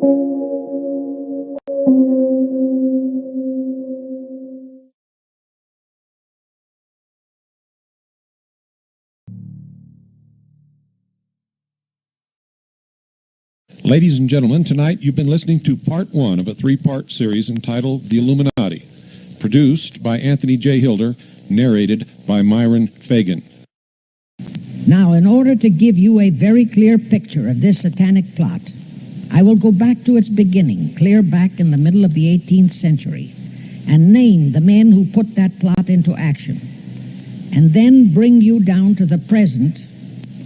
Ladies and gentlemen, tonight you've been listening to part one of a three-part series entitled The Illuminati, produced by Anthony J. Hilder, narrated by Myron Fagan. Now, in order to give you a very clear picture of this satanic plot, I will go back to its beginning, clear back in the middle of the 18th century, and name the men who put that plot into action, and then bring you down to the present,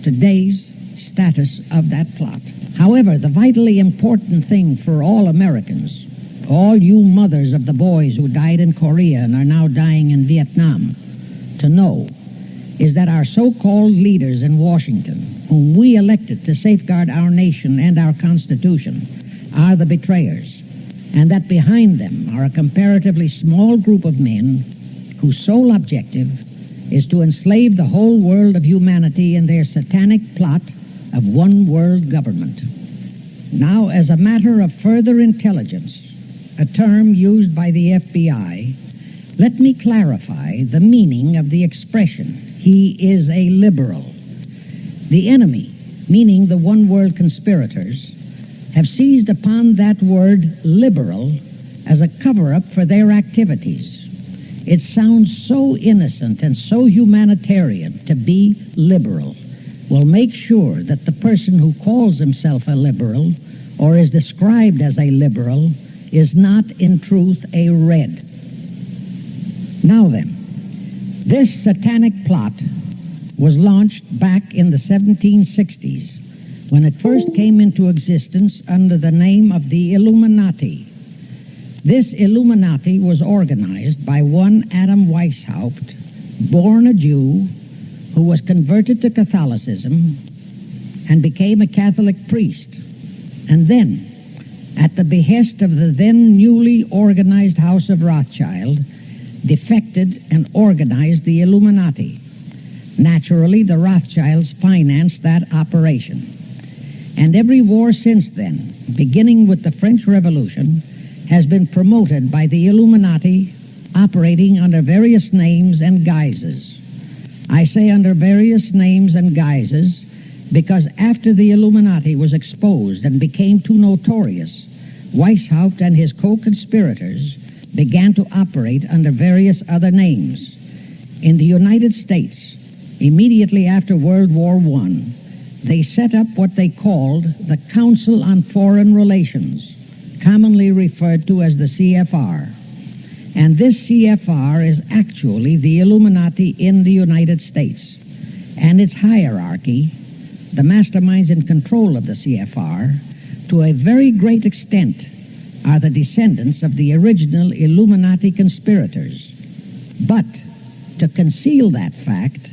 today's status of that plot. However, the vitally important thing for all Americans, all you mothers of the boys who died in Korea and are now dying in Vietnam, to know is that our so-called leaders in Washington, whom we elected to safeguard our nation and our Constitution, are the betrayers, and that behind them are a comparatively small group of men whose sole objective is to enslave the whole world of humanity in their satanic plot of one world government. Now, as a matter of further intelligence, a term used by the FBI, let me clarify the meaning of the expression, "He is a liberal." The enemy, meaning the one world conspirators, have seized upon that word liberal as a cover-up for their activities. It sounds so innocent and so humanitarian to be liberal. Will make sure that the person who calls himself a liberal or is described as a liberal is not in truth a red. Now then, this satanic plot was launched back in the 1760s when it first came into existence under the name of the Illuminati. This Illuminati was organized by one Adam Weishaupt, born a Jew, who was converted to Catholicism and became a Catholic priest, and then, at the behest of the then newly organized House of Rothschild, defected and organized the Illuminati. Naturally, the Rothschilds financed that operation. And every war since then, beginning with the French Revolution, has been promoted by the Illuminati operating under various names and guises. I say under various names and guises because after the Illuminati was exposed and became too notorious, Weishaupt and his co-conspirators began to operate under various other names. In the United States, immediately after World War I, they set up what they called the Council on Foreign Relations, commonly referred to as the CFR. And this CFR is actually the Illuminati in the United States. And its hierarchy, the masterminds in control of the CFR, to a very great extent are the descendants of the original Illuminati conspirators. But to conceal that fact,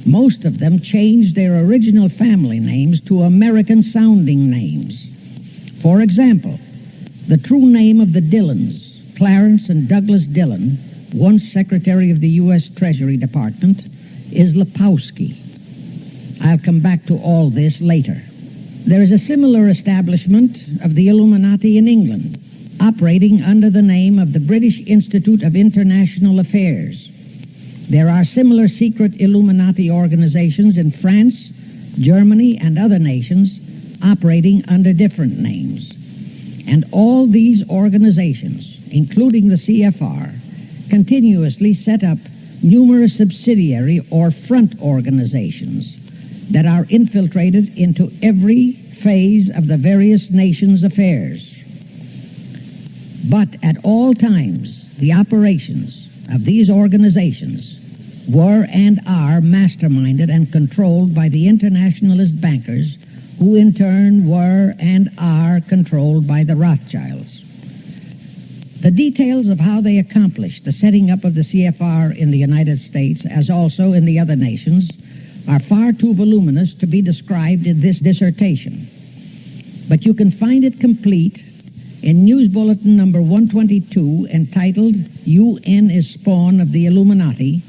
most of them changed their original family names to American-sounding names. For example, the true name of the Dillons, Clarence and Douglas Dillon, once Secretary of the U.S. Treasury Department, is Lepowski. I'll come back to all this later. There is a similar establishment of the Illuminati in England, operating under the name of the British Institute of International Affairs. There are similar secret Illuminati organizations in France, Germany, and other nations operating under different names. And all these organizations, including the CFR, continuously set up numerous subsidiary or front organizations that are infiltrated into every phase of the various nations' affairs. But at all times, the operations of these organizations were and are masterminded and controlled by the internationalist bankers, who in turn were and are controlled by the Rothschilds. The details of how they accomplished the setting up of the CFR in the United States, as also in the other nations, are far too voluminous to be described in this dissertation. But you can find it complete in News Bulletin number 122, entitled UN is Spawn of the Illuminati,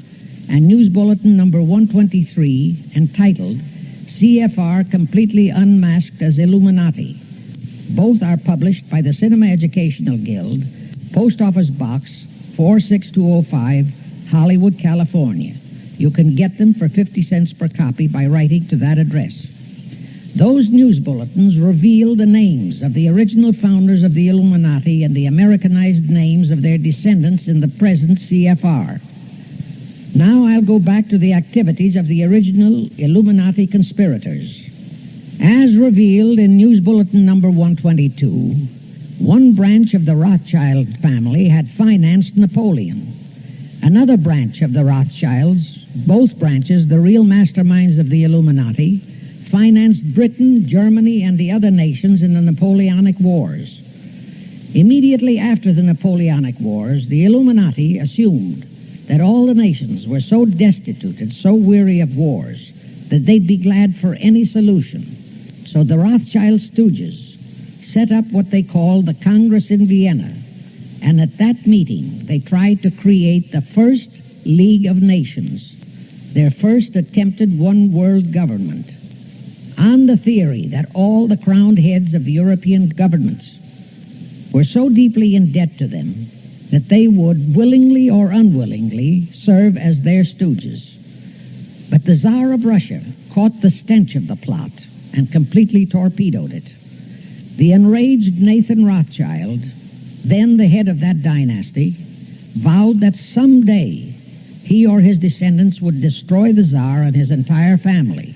and News Bulletin number 123, entitled CFR Completely Unmasked as Illuminati. Both are published by the Cinema Educational Guild, Post Office Box 46205, Hollywood, California. You can get them for 50 cents per copy by writing to that address. Those news bulletins reveal the names of the original founders of the Illuminati and the Americanized names of their descendants in the present CFR. Now I'll go back to the activities of the original Illuminati conspirators. As revealed in News Bulletin number 122, one branch of the Rothschild family had financed Napoleon. Another branch of the Rothschilds, both branches the real masterminds of the Illuminati, financed Britain, Germany, and the other nations in the Napoleonic Wars. Immediately after the Napoleonic Wars, the Illuminati assumed that all the nations were so destitute and so weary of wars that they'd be glad for any solution. So the Rothschild stooges set up what they called the Congress in Vienna, and at that meeting they tried to create the first League of Nations, their first attempted one-world government, on the theory that all the crowned heads of the European governments were so deeply in debt to them that they would, willingly or unwillingly, serve as their stooges. But the Tsar of Russia caught the stench of the plot and completely torpedoed it. The enraged Nathan Rothschild, then the head of that dynasty, vowed that someday he or his descendants would destroy the Tsar and his entire family.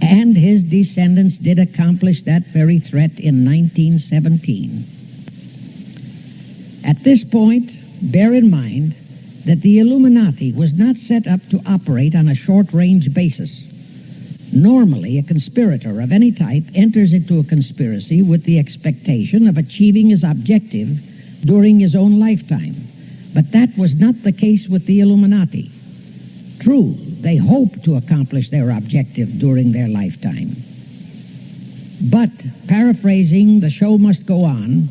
And his descendants did accomplish that very threat in 1917. At this point, bear in mind that the Illuminati was not set up to operate on a short-range basis. Normally, a conspirator of any type enters into a conspiracy with the expectation of achieving his objective during his own lifetime. But that was not the case with the Illuminati. True, they hoped to accomplish their objective during their lifetime. But, paraphrasing The Show Must Go On,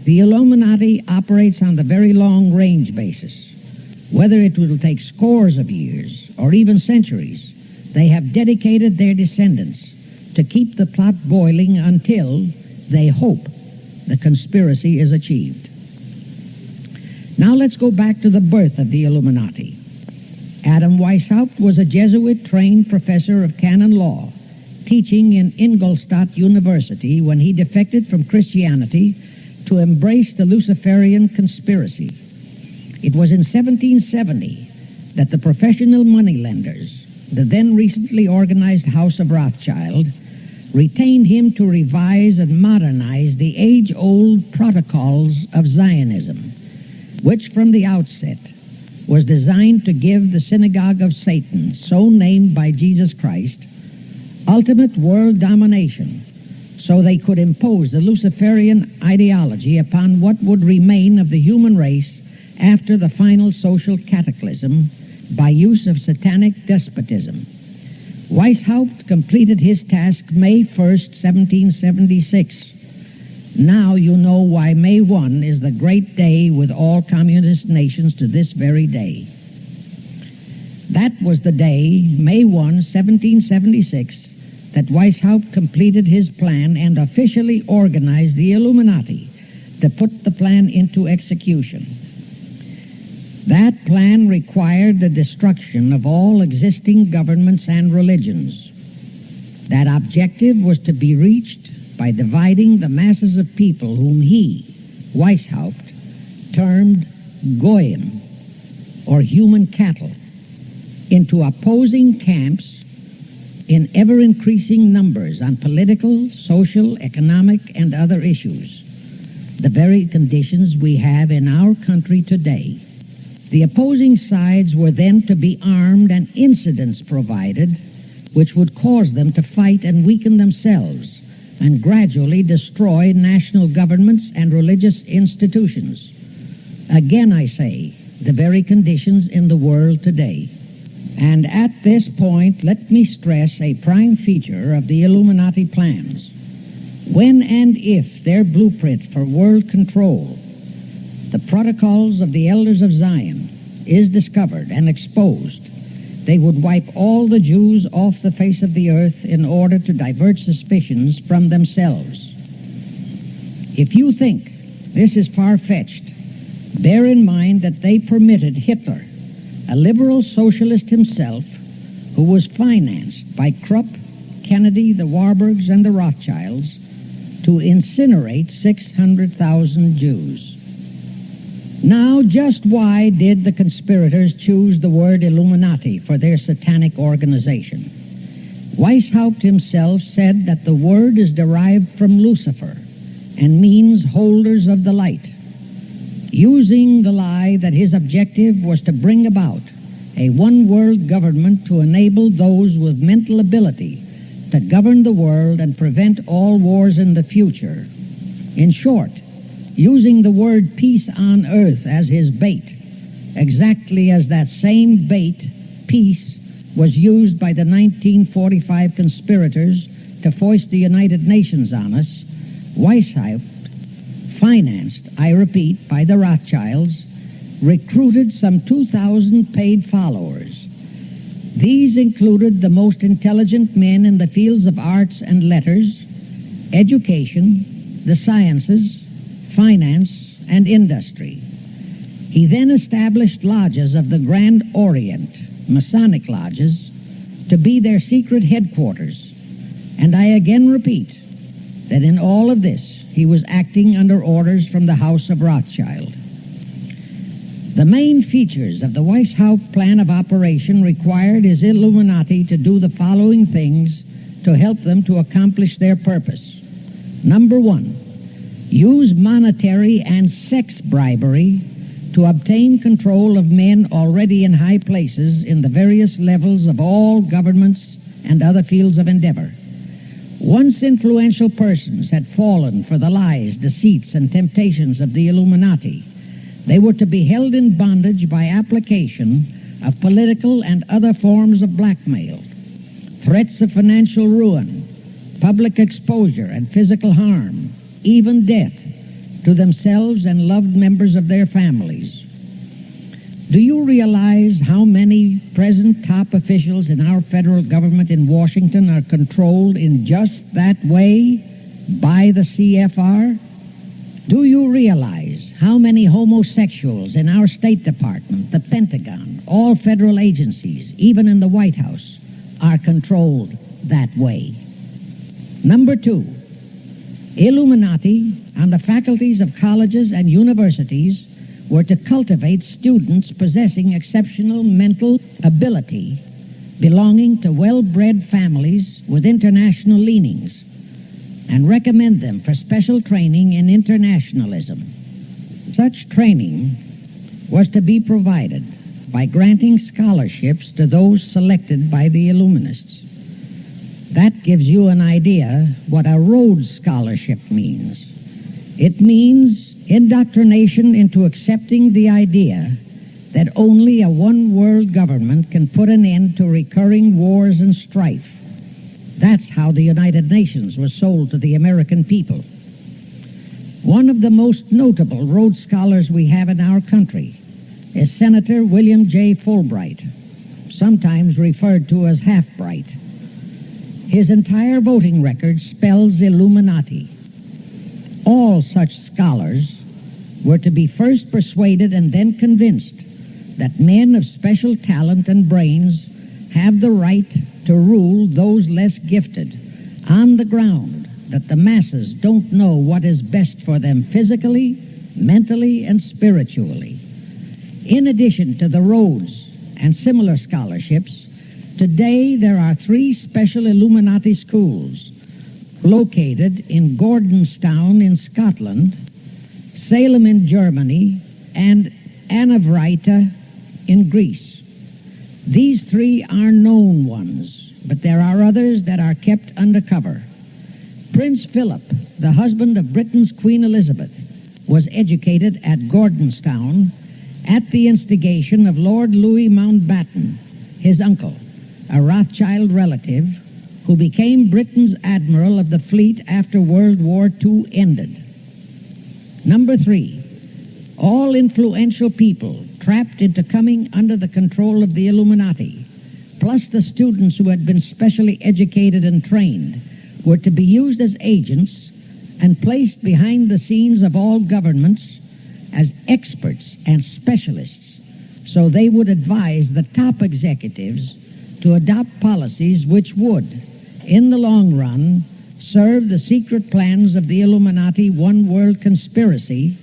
the Illuminati operates on the very long-range basis. Whether it will take scores of years or even centuries, they have dedicated their descendants to keep the plot boiling until, they hope, the conspiracy is achieved. Now let's go back to the birth of the Illuminati. Adam Weishaupt was a Jesuit-trained professor of canon law, teaching in Ingolstadt University when he defected from Christianity to embrace the Luciferian conspiracy. It was in 1770 that the professional moneylenders, the then recently organized House of Rothschild, retained him to revise and modernize the age-old protocols of Zionism, which from the outset was designed to give the synagogue of Satan, so named by Jesus Christ, ultimate world domination, so they could impose the Luciferian ideology upon what would remain of the human race after the final social cataclysm by use of satanic despotism. Weishaupt completed his task May 1st, 1776. Now you know why May 1 is the great day with all communist nations to this very day. That was the day, May 1, 1776, that Weishaupt completed his plan and officially organized the Illuminati to put the plan into execution. That plan required the destruction of all existing governments and religions. That objective was to be reached by dividing the masses of people whom he, Weishaupt, termed Goyim, or human cattle, into opposing camps in ever-increasing numbers on political, social, economic, and other issues, the very conditions we have in our country today. The opposing sides were then to be armed and incidents provided which would cause them to fight and weaken themselves and gradually destroy national governments and religious institutions. Again, I say, the very conditions in the world today. And at this point, let me stress a prime feature of the Illuminati plans. When and if their blueprint for world control, the protocols of the elders of Zion, is discovered and exposed, they would wipe all the Jews off the face of the earth in order to divert suspicions from themselves. If you think this is far-fetched, bear in mind that they permitted Hitler, a liberal socialist himself, who was financed by Krupp, Kennedy, the Warburgs, and the Rothschilds, to incinerate 600,000 Jews. Now, just why did the conspirators choose the word Illuminati for their satanic organization? Weishaupt himself said that the word is derived from Lucifer and means holders of the light, using the lie that his objective was to bring about a one-world government to enable those with mental ability to govern the world and prevent all wars in the future. In short, using the word peace on earth as his bait, exactly as that same bait, peace, was used by the 1945 conspirators to foist the United Nations on us. Weishaupt, financed, I repeat, by the Rothschilds, recruited some 2,000 paid followers. These included the most intelligent men in the fields of arts and letters, education, the sciences, finance, and industry. He then established lodges of the Grand Orient, Masonic lodges, to be their secret headquarters. And I again repeat that in all of this he was acting under orders from the House of Rothschild. The main features of the Weishaupt plan of operation required his Illuminati to do the following things to help them to accomplish their purpose. Number one, use monetary and sex bribery to obtain control of men already in high places in the various levels of all governments and other fields of endeavor. Once influential persons had fallen for the lies, deceits, and temptations of the Illuminati, they were to be held in bondage by application of political and other forms of blackmail, threats of financial ruin, public exposure and physical harm, even death, to themselves and loved members of their families. Do you realize how many present top officials in our federal government in Washington are controlled in just that way by the CFR? Do you realize how many homosexuals in our State Department, the Pentagon, all federal agencies, even in the White House, are controlled that way? Number two, Illuminati and the faculties of colleges and universities were to cultivate students possessing exceptional mental ability belonging to well-bred families with international leanings and recommend them for special training in internationalism. Such training was to be provided by granting scholarships to those selected by the Illuminists. That gives you an idea what a Rhodes Scholarship means. It means indoctrination into accepting the idea that only a one-world government can put an end to recurring wars and strife. That's how the United Nations was sold to the American people. One of the most notable Rhodes Scholars we have in our country is Senator William J. Fulbright, sometimes referred to as Half-Bright. His entire voting record spells Illuminati. All such scholars were to be first persuaded and then convinced that men of special talent and brains have the right to rule those less gifted on the ground that the masses don't know what is best for them physically, mentally, and spiritually. In addition to the Rhodes and similar scholarships, today there are 3 special Illuminati schools located in Gordonstown in Scotland, Salem in Germany, and Anavryta in Greece. These 3 are known ones, but there are others that are kept undercover. Prince Philip, the husband of Britain's Queen Elizabeth, was educated at Gordonstown at the instigation of Lord Louis Mountbatten, his uncle, a Rothschild relative, who became Britain's admiral of the fleet after World War II ended. Number 3, all influential people trapped into coming under the control of the Illuminati, plus the students who had been specially educated and trained, were to be used as agents and placed behind the scenes of all governments as experts and specialists, so they would advise the top executives to adopt policies which would, in the long run, serve the secret plans of the Illuminati one world conspiracy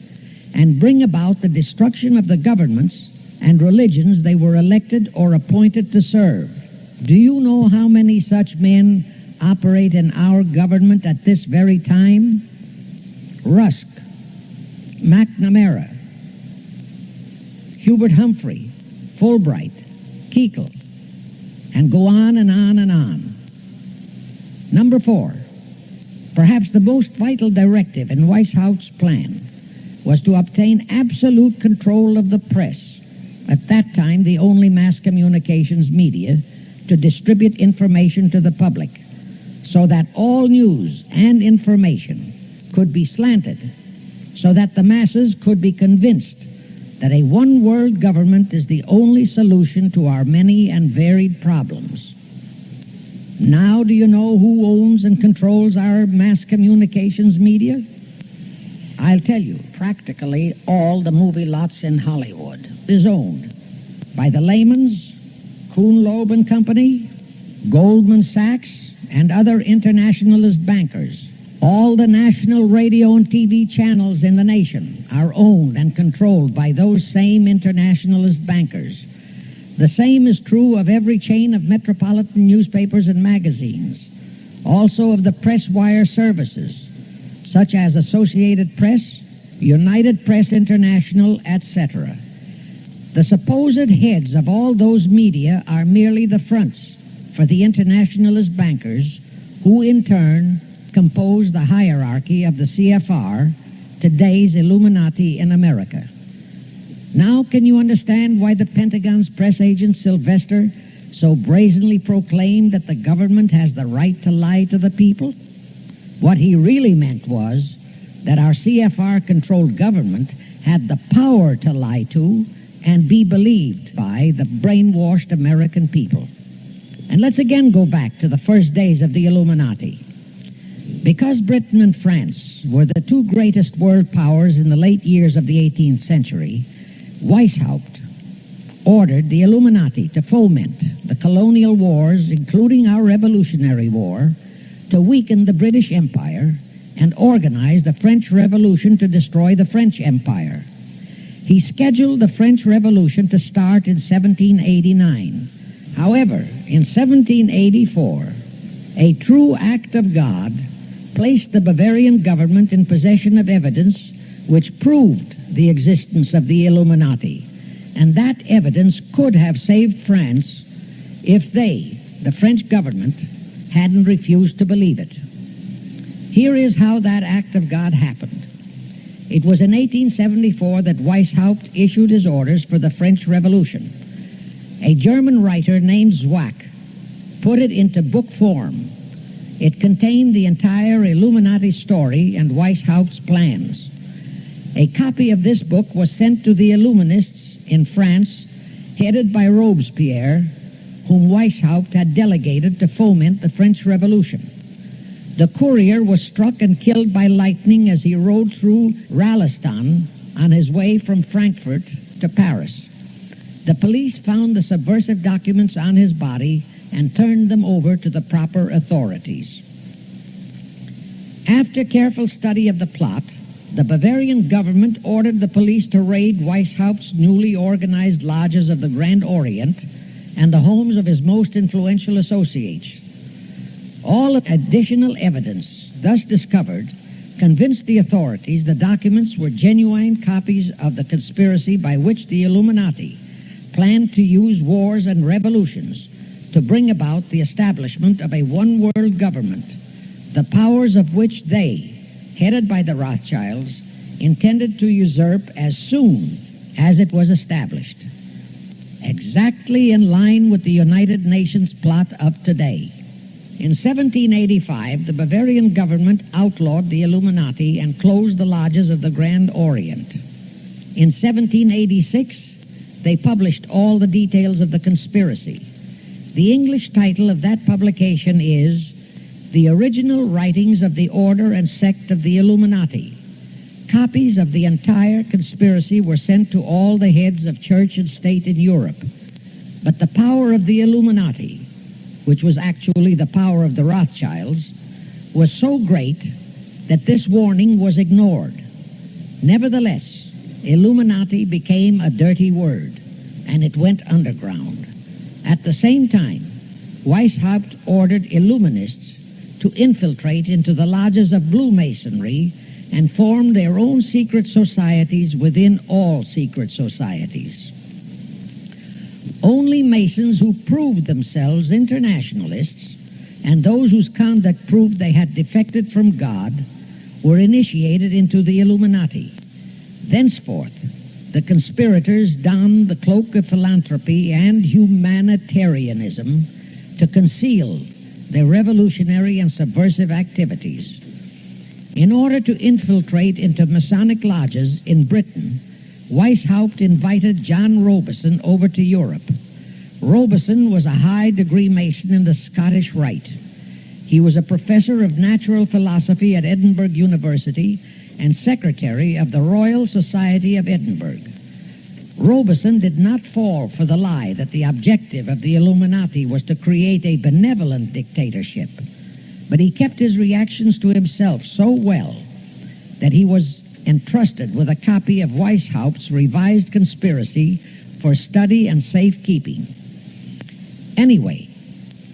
and bring about the destruction of the governments and religions they were elected or appointed to serve. Do you know how many such men operate in our government at this very time? Rusk, McNamara, Hubert Humphrey, Fulbright, Kuchel, and go on and on and on. Number 4, perhaps the most vital directive in Weishaupt's plan was to obtain absolute control of the press, at that time the only mass communications media, to distribute information to the public, so that all news and information could be slanted, so that the masses could be convinced that a one-world government is the only solution to our many and varied problems. Now do you know who owns and controls our mass communications media? I'll tell you, practically all the movie lots in Hollywood is owned by the Lehmans, Kuhn, Loeb and Company, Goldman Sachs, and other internationalist bankers. All the national radio and TV channels in the nation are owned and controlled by those same internationalist bankers. The same is true of every chain of metropolitan newspapers and magazines, also of the press wire services, such as Associated Press, United Press International, etc. The supposed heads of all those media are merely the fronts for the internationalist bankers, who in turn compose the hierarchy of the CFR, today's Illuminati in America. Now can you understand why the Pentagon's press agent Sylvester so brazenly proclaimed that the government has the right to lie to the people? What he really meant was that our CFR-controlled government had the power to lie to and be believed by the brainwashed American people. And let's again go back to the first days of the Illuminati. Because Britain and France were the two greatest world powers in the late years of the 18th century, Weishaupt ordered the Illuminati to foment the colonial wars, including our Revolutionary War, to weaken the British Empire and organize the French Revolution to destroy the French Empire. He scheduled the French Revolution to start in 1789. However, in 1784, a true act of God placed the Bavarian government in possession of evidence which proved the existence of the Illuminati, and that evidence could have saved France if they, the French government, hadn't refused to believe it. Here is how that act of God happened. It was in 1874 that Weishaupt issued his orders for the French Revolution. A German writer named Zwack put it into book form. It contained the entire Illuminati story and Weishaupt's plans. A copy of this book was sent to the Illuminists in France, headed by Robespierre, whom Weishaupt had delegated to foment the French Revolution. The courier was struck and killed by lightning as he rode through Ralston on his way from Frankfurt to Paris. The police found the subversive documents on his body and turned them over to the proper authorities. After careful study of the plot, the Bavarian government ordered the police to raid Weishaupt's newly organized lodges of the Grand Orient and the homes of his most influential associates. All additional evidence thus discovered convinced the authorities the documents were genuine copies of the conspiracy by which the Illuminati planned to use wars and revolutions to bring about the establishment of a one-world government, the powers of which they, headed by the Rothschilds, intended to usurp as soon as it was established. Exactly in line with the United Nations plot of today. In 1785, the Bavarian government outlawed the Illuminati and closed the lodges of the Grand Orient. In 1786, they published all the details of the conspiracy. The English title of that publication is the original writings of the order and sect of the Illuminati. Copies of the entire conspiracy were sent to all the heads of church and state in Europe. But the power of the Illuminati, which was actually the power of the Rothschilds, was so great that this warning was ignored. Nevertheless, Illuminati became a dirty word, and it went underground. At the same time, Weishaupt ordered Illuminists to infiltrate into the lodges of Blue Masonry and form their own secret societies within all secret societies. Only Masons who proved themselves internationalists and those whose conduct proved they had defected from God were initiated into the Illuminati. Thenceforth, the conspirators donned the cloak of philanthropy and humanitarianism to conceal their revolutionary and subversive activities. In order to infiltrate into Masonic lodges in Britain, Weishaupt invited John Robison over to Europe. Robison was a high-degree Mason in the Scottish Rite. He was a professor of natural philosophy at Edinburgh University and secretary of the Royal Society of Edinburgh. Robison did not fall for the lie that the objective of the Illuminati was to create a benevolent dictatorship, but he kept his reactions to himself so well that he was entrusted with a copy of Weishaupt's revised conspiracy for study and safekeeping. Anyway,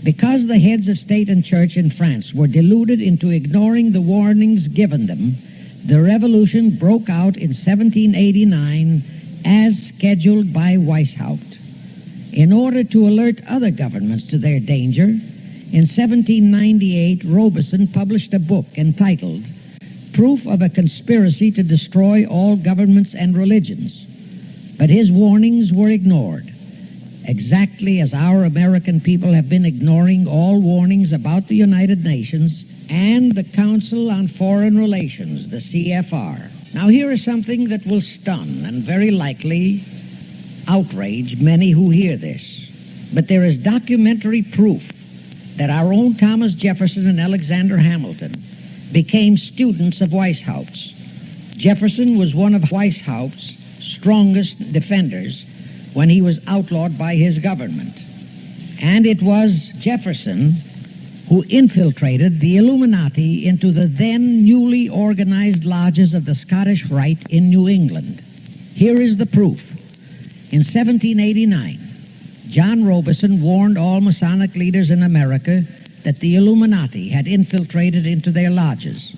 because the heads of state and church in France were deluded into ignoring the warnings given them, the revolution broke out in 1789 as scheduled by Weishaupt. In order to alert other governments to their danger, in 1798 Robison published a book entitled Proof of a Conspiracy to Destroy All Governments and Religions. But his warnings were ignored, exactly as our American people have been ignoring all warnings about the United Nations and the Council on Foreign Relations, the CFR. Now here is something that will stun and very likely outrage many who hear this. But there is documentary proof that our own Thomas Jefferson and Alexander Hamilton became students of Weishaupt's. Jefferson was one of Weishaupt's strongest defenders when he was outlawed by his government. And it was Jefferson who infiltrated the Illuminati into the then newly organized lodges of the Scottish Rite in New England. Here is the proof. In 1789, John Robison warned all Masonic leaders in America that the Illuminati had infiltrated into their lodges.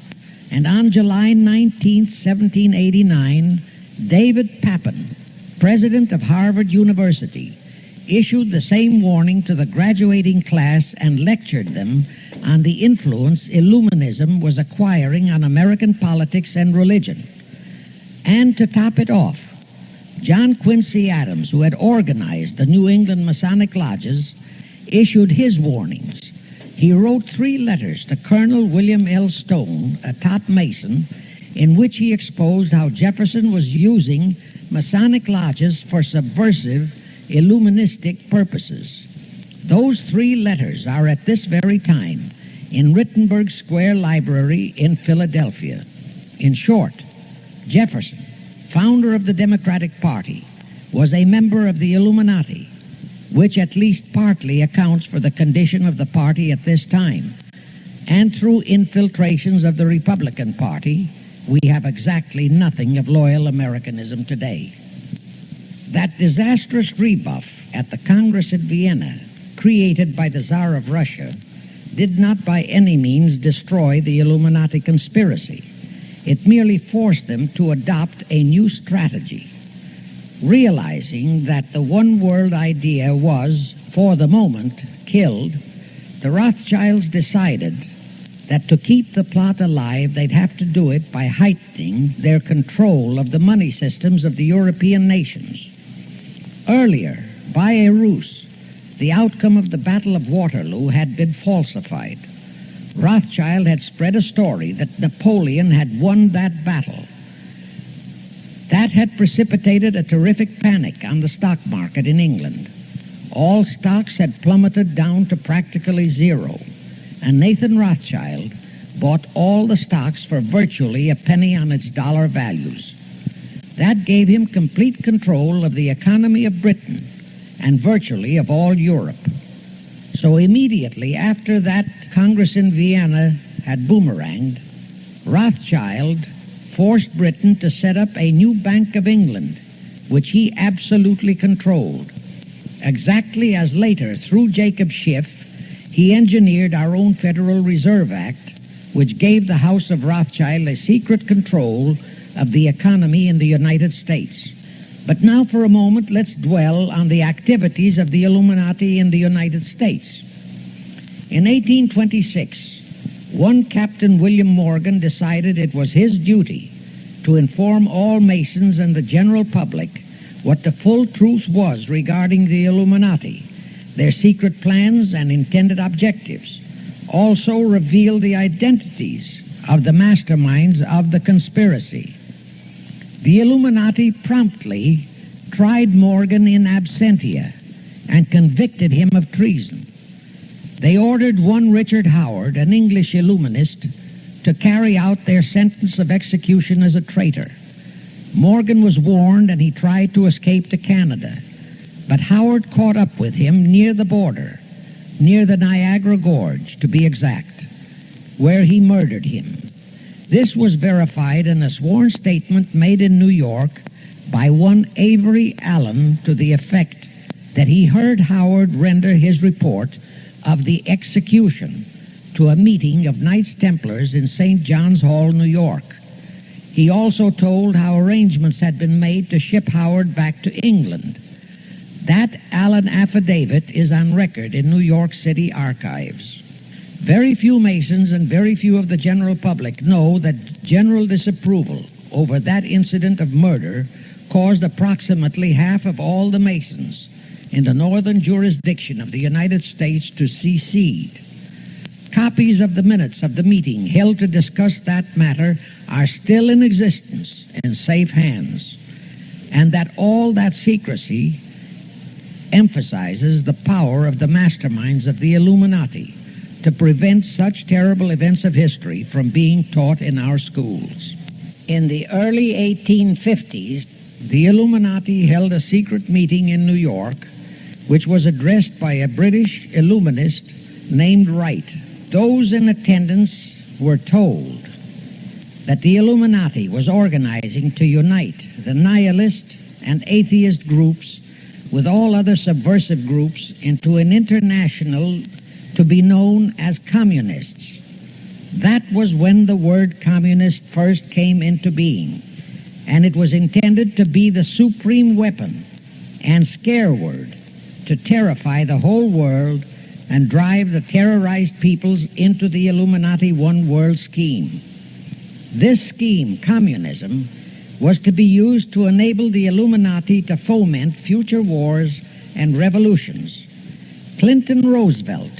And on July 19, 1789, David Papin, president of Harvard University, issued the same warning to the graduating class and lectured them on the influence Illuminism was acquiring on American politics and religion. And to top it off, John Quincy Adams, who had organized the New England Masonic lodges, issued his warnings. He wrote 3 letters to Colonel William L. Stone, a top Mason, in which he exposed how Jefferson was using Masonic lodges for subversive, Illuministic purposes. Those 3 letters are at this very time in Rittenberg Square Library in Philadelphia. In short, Jefferson, founder of the Democratic Party, was a member of the Illuminati, which at least partly accounts for the condition of the party at this time. And through infiltrations of the Republican Party, we have exactly nothing of loyal Americanism today. That disastrous rebuff at the Congress at Vienna, created by the Tsar of Russia, did not by any means destroy the Illuminati conspiracy. It merely forced them to adopt a new strategy. Realizing that the one-world idea was, for the moment, killed, the Rothschilds decided that to keep the plot alive, they'd have to do it by heightening their control of the money systems of the European nations. Earlier, by a ruse, the outcome of the Battle of Waterloo had been falsified. Rothschild had spread a story that Napoleon had won that battle. That had precipitated a terrific panic on the stock market in England. All stocks had plummeted down to practically zero. and Nathan Rothschild bought all the stocks for virtually a penny on its dollar values. That gave him complete control of the economy of Britain and virtually of all Europe. So immediately after that Congress in Vienna had boomeranged, Rothschild forced Britain to set up a new Bank of England, which he absolutely controlled, exactly as later, through Jacob Schiff, he engineered our own Federal Reserve Act, which gave the House of Rothschild a secret control of the economy in the United States. But now for a moment, let's dwell on the activities of the Illuminati in the United States. In 1826, one Captain William Morgan decided it was his duty to inform all Masons and the general public what the full truth was regarding the Illuminati, their secret plans and intended objectives. Also revealed the identities of the masterminds of the conspiracy. The Illuminati promptly tried Morgan in absentia and convicted him of treason. They ordered one Richard Howard, an English Illuminist, to carry out their sentence of execution as a traitor. Morgan was warned and he tried to escape to Canada, but Howard caught up with him near the border, near the Niagara Gorge, to be exact, where he murdered him. This was verified in a sworn statement made in New York by one Avery Allen to the effect that he heard Howard render his report of the execution to a meeting of Knights Templars in St. John's Hall, New York. He also told how arrangements had been made to ship Howard back to England. That Allen affidavit is on record in New York City archives. Very few Masons and very few of the general public know that general disapproval over that incident of murder caused approximately half of all the Masons in the northern jurisdiction of the United States to secede. Copies of the minutes of the meeting held to discuss that matter are still in existence in safe hands, and that all that secrecy emphasizes the power of the masterminds of the Illuminati to prevent such terrible events of history from being taught in our schools. In the early 1850s, the Illuminati held a secret meeting in New York, which was addressed by a British Illuminist named Wright. Those in attendance were told that the Illuminati was organizing to unite the nihilist and atheist groups with all other subversive groups into an international to be known as communists. That was when the word communist first came into being, and it was intended to be the supreme weapon and scare word to terrify the whole world and drive the terrorized peoples into the Illuminati one world scheme. This scheme, communism, was to be used to enable the Illuminati to foment future wars and revolutions. Clinton Roosevelt,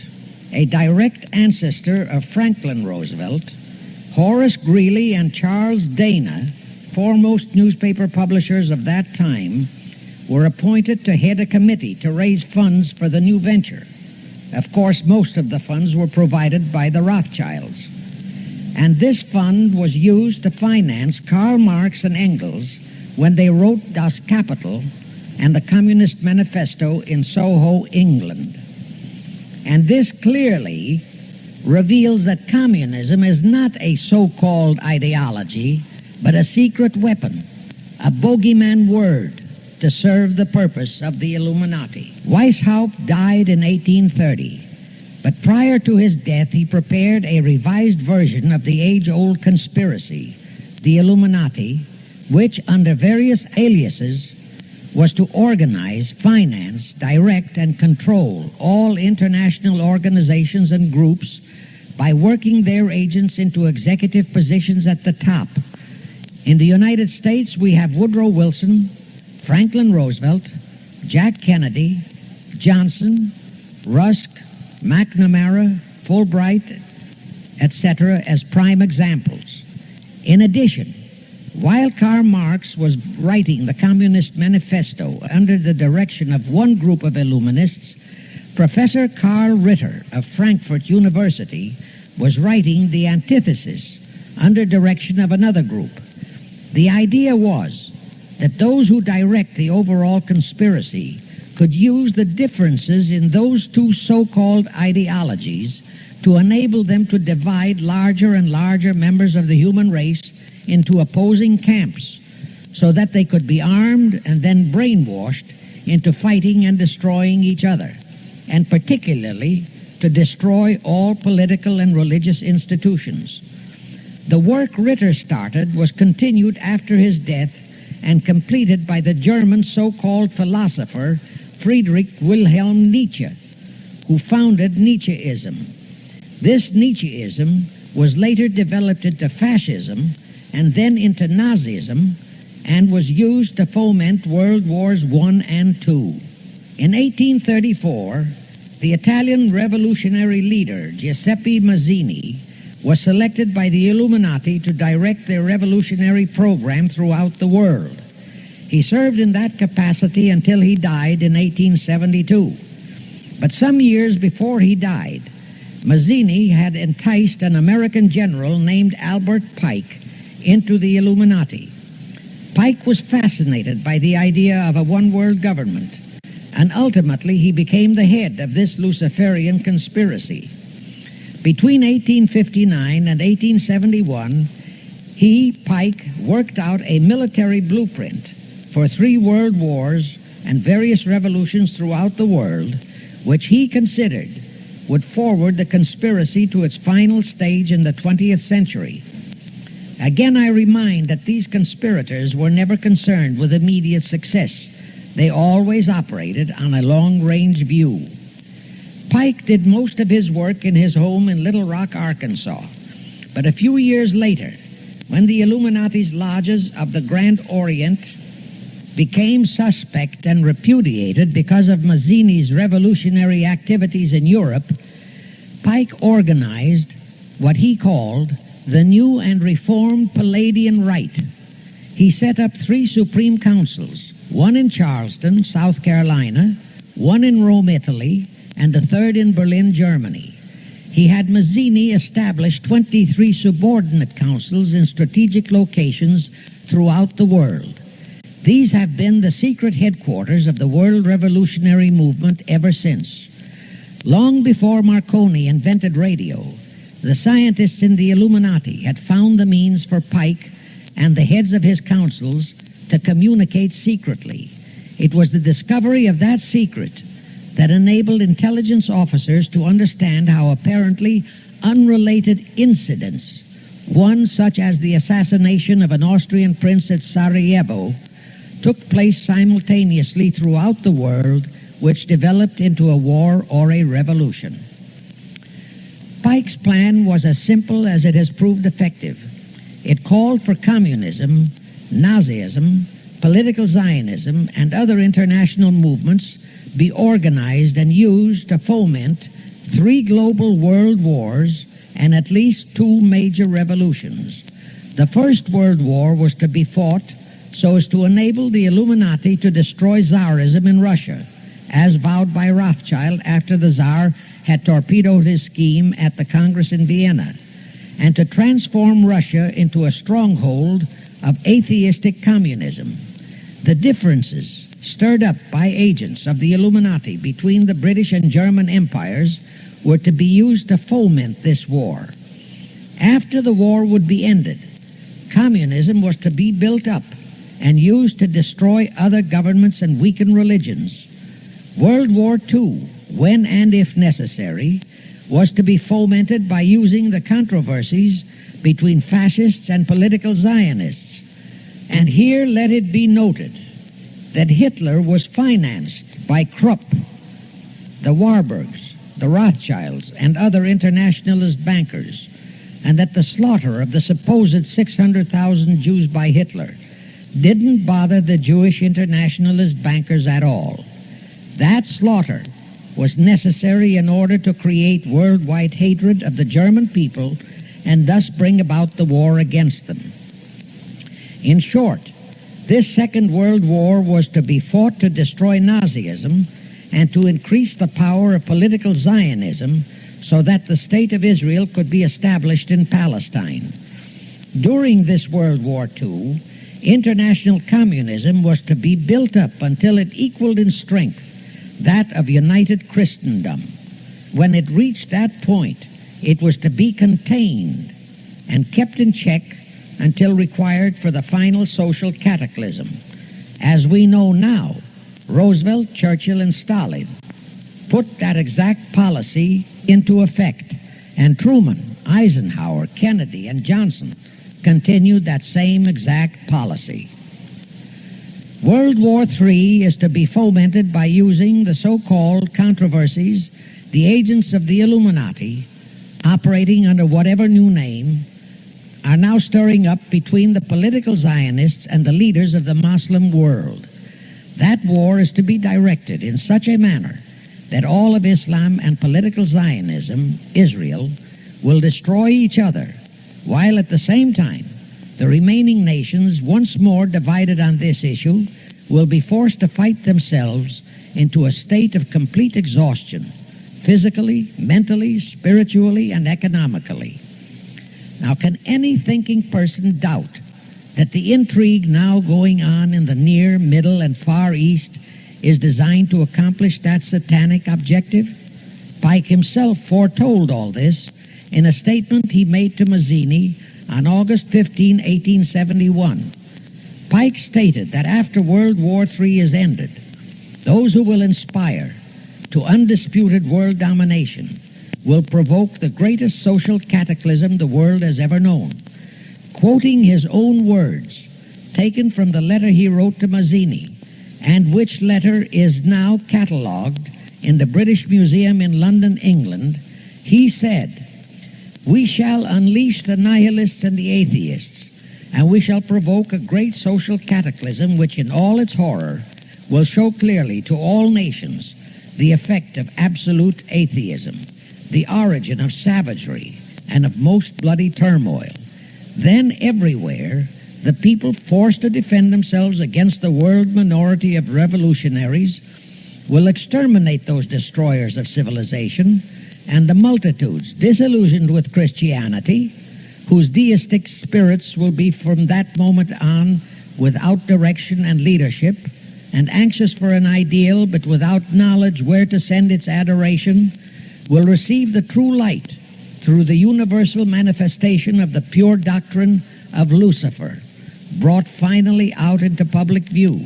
a direct ancestor of Franklin Roosevelt, Horace Greeley and Charles Dana, foremost newspaper publishers of that time, were appointed to head a committee to raise funds for the new venture. Of course, most of the funds were provided by the Rothschilds. And this fund was used to finance Karl Marx and Engels when they wrote Das Kapital and the Communist Manifesto in Soho, England. And this clearly reveals that communism is not a so-called ideology, but a secret weapon, a bogeyman word to serve the purpose of the Illuminati. Weishaupt died in 1830, but prior to his death he prepared a revised version of the age-old conspiracy, the Illuminati, which under various aliases was to organize, finance, direct, and control all international organizations and groups by working their agents into executive positions at the top. In the United States, we have Woodrow Wilson, Franklin Roosevelt, Jack Kennedy, Johnson, Rusk, McNamara, Fulbright, etc. as prime examples. In addition, while Karl Marx was writing the Communist Manifesto under the direction of one group of Illuminists, Professor Karl Ritter of Frankfurt University was writing the antithesis under direction of another group. The idea was that those who direct the overall conspiracy could use the differences in those two so-called ideologies to enable them to divide larger and larger members of the human race into opposing camps so that they could be armed and then brainwashed into fighting and destroying each other, and particularly to destroy all political and religious institutions. The work Ritter started was continued after his death and completed by the German so-called philosopher Friedrich Wilhelm Nietzsche, who founded Nietzscheism. This Nietzscheism was later developed into fascism and then into Nazism, and was used to foment World Wars I and II. In 1834, the Italian revolutionary leader Giuseppe Mazzini was selected by the Illuminati to direct their revolutionary program throughout the world. He served in that capacity until he died in 1872. But some years before he died, Mazzini had enticed an American general named Albert Pike into the Illuminati. Pike was fascinated by the idea of a one-world government, and ultimately he became the head of this Luciferian conspiracy. Between 1859 and 1871, he, Pike, worked out a military blueprint for 3 world wars and various revolutions throughout the world, which he considered would forward the conspiracy to its final stage in the 20th century. Again, I remind that these conspirators were never concerned with immediate success. They always operated on a long-range view. Pike did most of his work in his home in Little Rock, Arkansas. But a few years later, when the Illuminati's lodges of the Grand Orient became suspect and repudiated because of Mazzini's revolutionary activities in Europe, Pike organized what he called the New and Reformed Palladian Rite. He set up 3 Supreme Councils, one in Charleston, South Carolina, one in Rome, Italy, and a third in Berlin, Germany. He had Mazzini establish 23 subordinate councils in strategic locations throughout the world. These have been the secret headquarters of the world revolutionary movement ever since. Long before Marconi invented radio, the scientists in the Illuminati had found the means for Pike and the heads of his councils to communicate secretly. It was the discovery of that secret that enabled intelligence officers to understand how apparently unrelated incidents, one such as the assassination of an Austrian prince at Sarajevo, took place simultaneously throughout the world, which developed into a war or a revolution. Pike's plan was as simple as it has proved effective. It called for communism, Nazism, political Zionism, and other international movements be organized and used to foment 3 global world wars and at least 2 major revolutions. The First World War was to be fought so as to enable the Illuminati to destroy Tsarism in Russia, as vowed by Rothschild after the Tsar had torpedoed his scheme at the Congress in Vienna, and to transform Russia into a stronghold of atheistic communism. The differences stirred up by agents of the Illuminati between the British and German empires were to be used to foment this war. After the war would be ended, communism was to be built up and used to destroy other governments and weaken religions. World War II, when and if necessary, was to be fomented by using the controversies between fascists and political Zionists. And here let it be noted that Hitler was financed by Krupp, the Warburgs, the Rothschilds, and other internationalist bankers, and that the slaughter of the supposed 600,000 Jews by Hitler didn't bother the Jewish internationalist bankers at all. That slaughter was necessary in order to create worldwide hatred of the German people and thus bring about the war against them. In short, this Second World War was to be fought to destroy Nazism and to increase the power of political Zionism so that the State of Israel could be established in Palestine. During this World War II, international communism was to be built up until it equaled in strength that of united Christendom. When it reached that point, it was to be contained and kept in check until required for the final social cataclysm. As we know now, Roosevelt, Churchill, and Stalin put that exact policy into effect, and Truman, Eisenhower, Kennedy, and Johnson continued that same exact policy. World War III is to be fomented by using the so-called controversies the agents of the Illuminati, operating under whatever new name, are now stirring up between the political Zionists and the leaders of the Muslim world. That war is to be directed in such a manner that all of Islam and political Zionism, Israel, will destroy each other, while at the same time the remaining nations, once more divided on this issue, will be forced to fight themselves into a state of complete exhaustion, physically, mentally, spiritually, and economically. Now, can any thinking person doubt that the intrigue now going on in the Near, Middle, and Far East is designed to accomplish that satanic objective? Pike himself foretold all this in a statement he made to Mazzini on August 15, 1871. Pike stated that after World War III is ended, those who will inspire to undisputed world domination will provoke the greatest social cataclysm the world has ever known. Quoting his own words, taken from the letter he wrote to Mazzini, and which letter is now catalogued in the British Museum in London, England, he said, "We shall unleash the nihilists and the atheists, and we shall provoke a great social cataclysm which in all its horror will show clearly to all nations the effect of absolute atheism, the origin of savagery and of most bloody turmoil. Then everywhere the people forced to defend themselves against the world minority of revolutionaries will exterminate those destroyers of civilization, and the multitudes disillusioned with Christianity, whose deistic spirits will be from that moment on without direction and leadership, and anxious for an ideal but without knowledge where to send its adoration, will receive the true light through the universal manifestation of the pure doctrine of Lucifer, brought finally out into public view,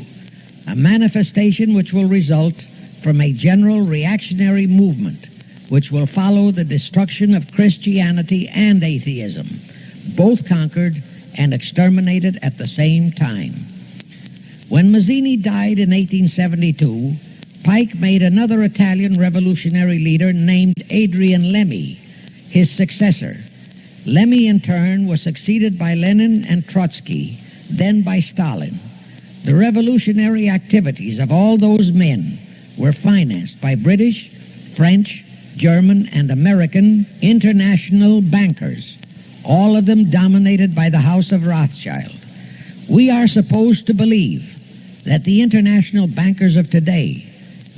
a manifestation which will result from a general reactionary movement which will follow the destruction of Christianity and atheism, both conquered and exterminated at the same time." When Mazzini died in 1872, Pike made another Italian revolutionary leader named Adrian Lemmy his successor. Lemmy, in turn, was succeeded by Lenin and Trotsky, then by Stalin. The revolutionary activities of all those men were financed by British, French, German, and American international bankers, all of them dominated by the House of Rothschild. We are supposed to believe that the international bankers of today,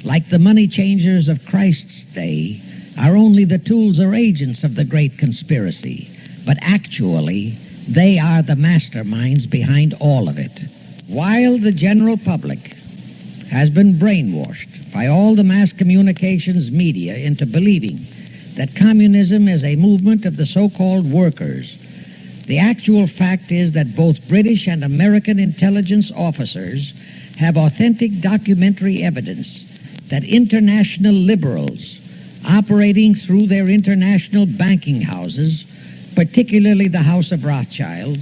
like the money changers of Christ's day, are only the tools or agents of the great conspiracy, but actually they are the masterminds behind all of it. While the general public has been brainwashed by all the mass communications media into believing that communism is a movement of the so-called workers, the actual fact is that both British and American intelligence officers have authentic documentary evidence that international liberals operating through their international banking houses, particularly the House of Rothschild,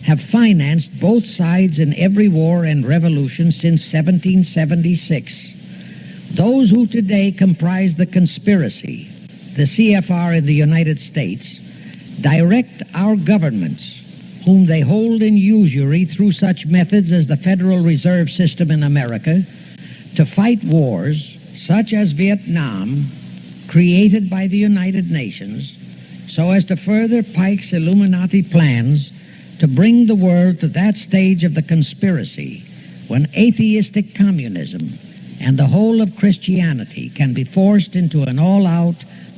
have financed both sides in every war and revolution since 1776. Those who today comprise the conspiracy, the CFR in the United States, direct our governments, whom they hold in usury through such methods as the Federal Reserve System in America, to fight wars such as Vietnam, created by the United Nations, so as to further Pike's Illuminati plans to bring the world to that stage of the conspiracy when atheistic communism and the whole of Christianity can be forced into an all-out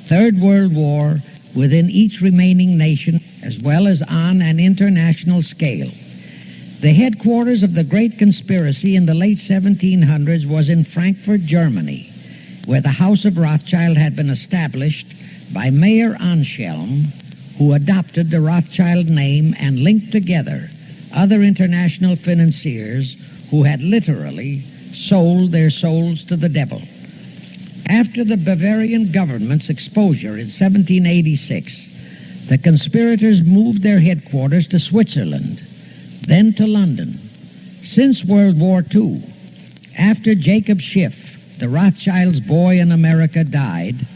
Third World War within each remaining nation, as well as on an international scale. The headquarters of the great conspiracy in the late 1700s was in Frankfurt, Germany, where the House of Rothschild had been established by Mayer Anschelm, who adopted the Rothschild name and linked together other international financiers who had literally sold their souls to the devil. After the Bavarian government's exposure in 1786, the conspirators moved their headquarters to Switzerland, then to London. Since World War II, after Jacob Schiff, the Rothschilds' boy in America, died,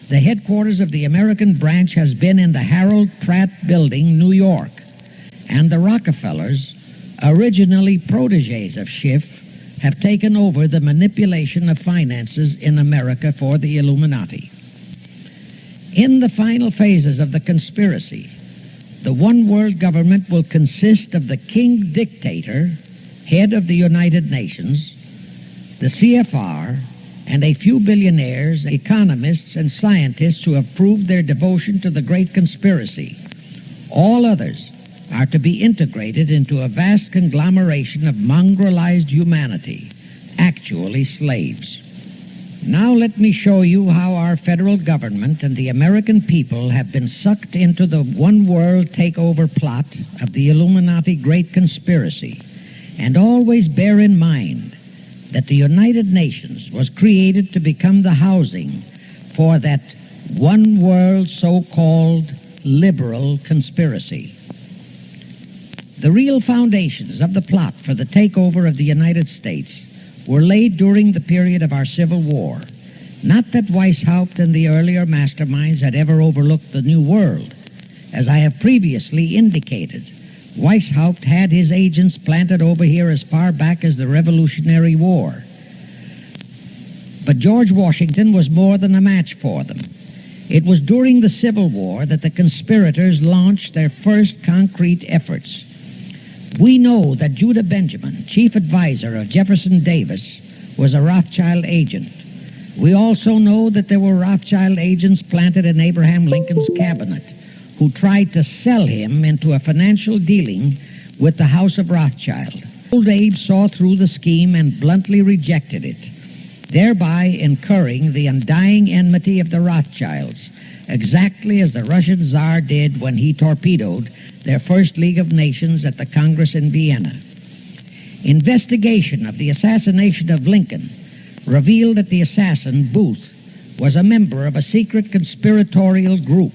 the headquarters of the American branch has been in the Harold Pratt Building, New York, and the Rockefellers, originally protégés of Schiff, have taken over the manipulation of finances in America for the Illuminati. In the final phases of the conspiracy, the one world government will consist of the king dictator, head of the United Nations, the CFR, and a few billionaires, economists, and scientists who have proved their devotion to the great conspiracy. All others are to be integrated into a vast conglomeration of mongrelized humanity, actually slaves. Now let me show you how our federal government and the American people have been sucked into the one-world takeover plot of the Illuminati great conspiracy. And always bear in mind that the United Nations was created to become the housing for that one-world so-called liberal conspiracy. The real foundations of the plot for the takeover of the United States were laid during the period of our Civil War. Not that Weishaupt and the earlier masterminds had ever overlooked the New World. As I have previously indicated, Weishaupt had his agents planted over here as far back as the Revolutionary War. But George Washington was more than a match for them. It was during the Civil War that the conspirators launched their first concrete efforts. We know that Judah Benjamin, chief advisor of Jefferson Davis, was a Rothschild agent. We also know that there were Rothschild agents planted in Abraham Lincoln's cabinet who tried to sell him into a financial dealing with the House of Rothschild. Old Abe saw through the scheme and bluntly rejected it, thereby incurring the undying enmity of the Rothschilds, exactly as the Russian Tsar did when he torpedoed their first League of Nations at the Congress in Vienna. Investigation of the assassination of Lincoln revealed that the assassin, Booth, was a member of a secret conspiratorial group.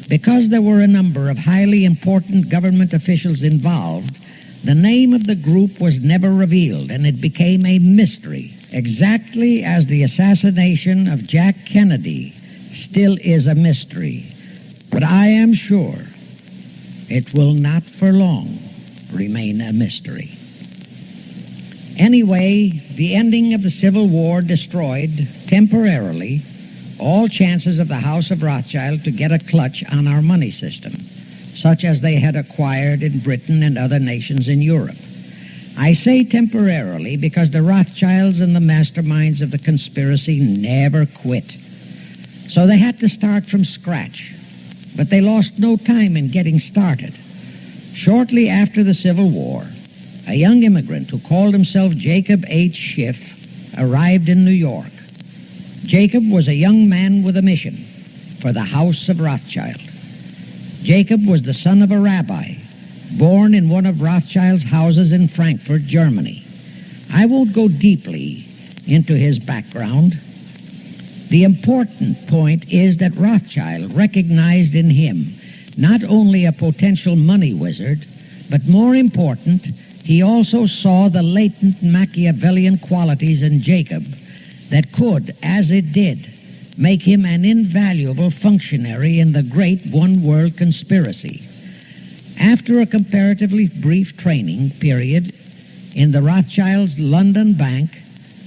Because there were a number of highly important government officials involved, the name of the group was never revealed, and it became a mystery, exactly as the assassination of Jack Kennedy still is a mystery. But I am sure it will not for long remain a mystery. Anyway, the ending of the Civil War destroyed, temporarily, all chances of the House of Rothschild to get a clutch on our money system, such as they had acquired in Britain and other nations in Europe. I say temporarily because the Rothschilds and the masterminds of the conspiracy never quit. So they had to start from scratch. But they lost no time in getting started. Shortly after the Civil War, a young immigrant who called himself Jacob H. Schiff arrived in New York. Jacob was a young man with a mission for the House of Rothschild. Jacob was the son of a rabbi, born in one of Rothschild's houses in Frankfurt, Germany. I won't go deeply into his background. The important point is that Rothschild recognized in him not only a potential money wizard, but more important, he also saw the latent Machiavellian qualities in Jacob that could, as it did, make him an invaluable functionary in the great one-world conspiracy. After a comparatively brief training period in the Rothschilds' London bank,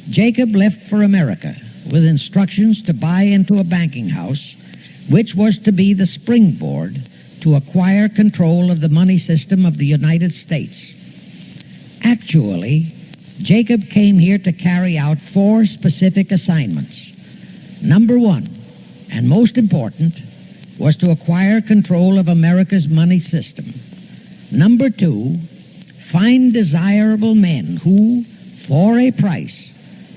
Jacob left for America with instructions to buy into a banking house, which was to be the springboard to acquire control of the money system of the United States. Actually, Jacob came here to carry out 4 specific assignments. Number 1, and most important, was to acquire control of America's money system. Number 2, find desirable men who, for a price,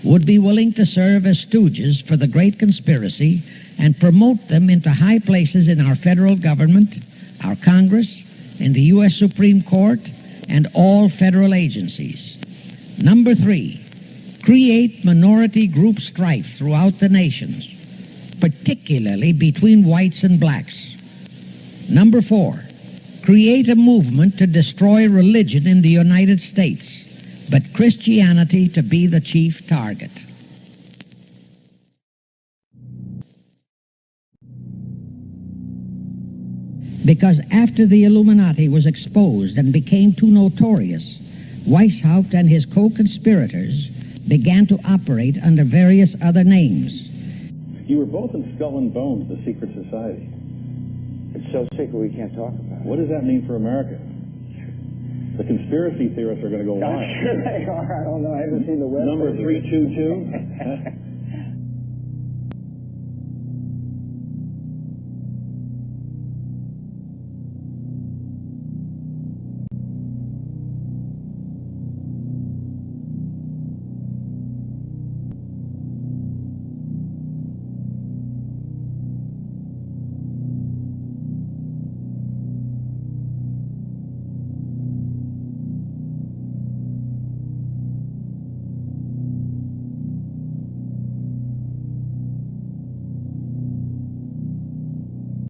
would be willing to serve as stooges for the great conspiracy and promote them into high places in our federal government, our Congress, in the U.S. Supreme Court, and all federal agencies. Number 3, create minority group strife throughout the nations, particularly between whites and blacks. Number 4, create a movement to destroy religion in the United States, but Christianity to be the chief target. Because after the Illuminati was exposed and became too notorious, Weishaupt and his co-conspirators began to operate under various other names. You were both in Skull and Bones, the secret society. It's so secret we can't talk about it. What does that mean for America? The conspiracy theorists are going to go wild. I'm sure they are. I don't know. I haven't seen the website. Number 322?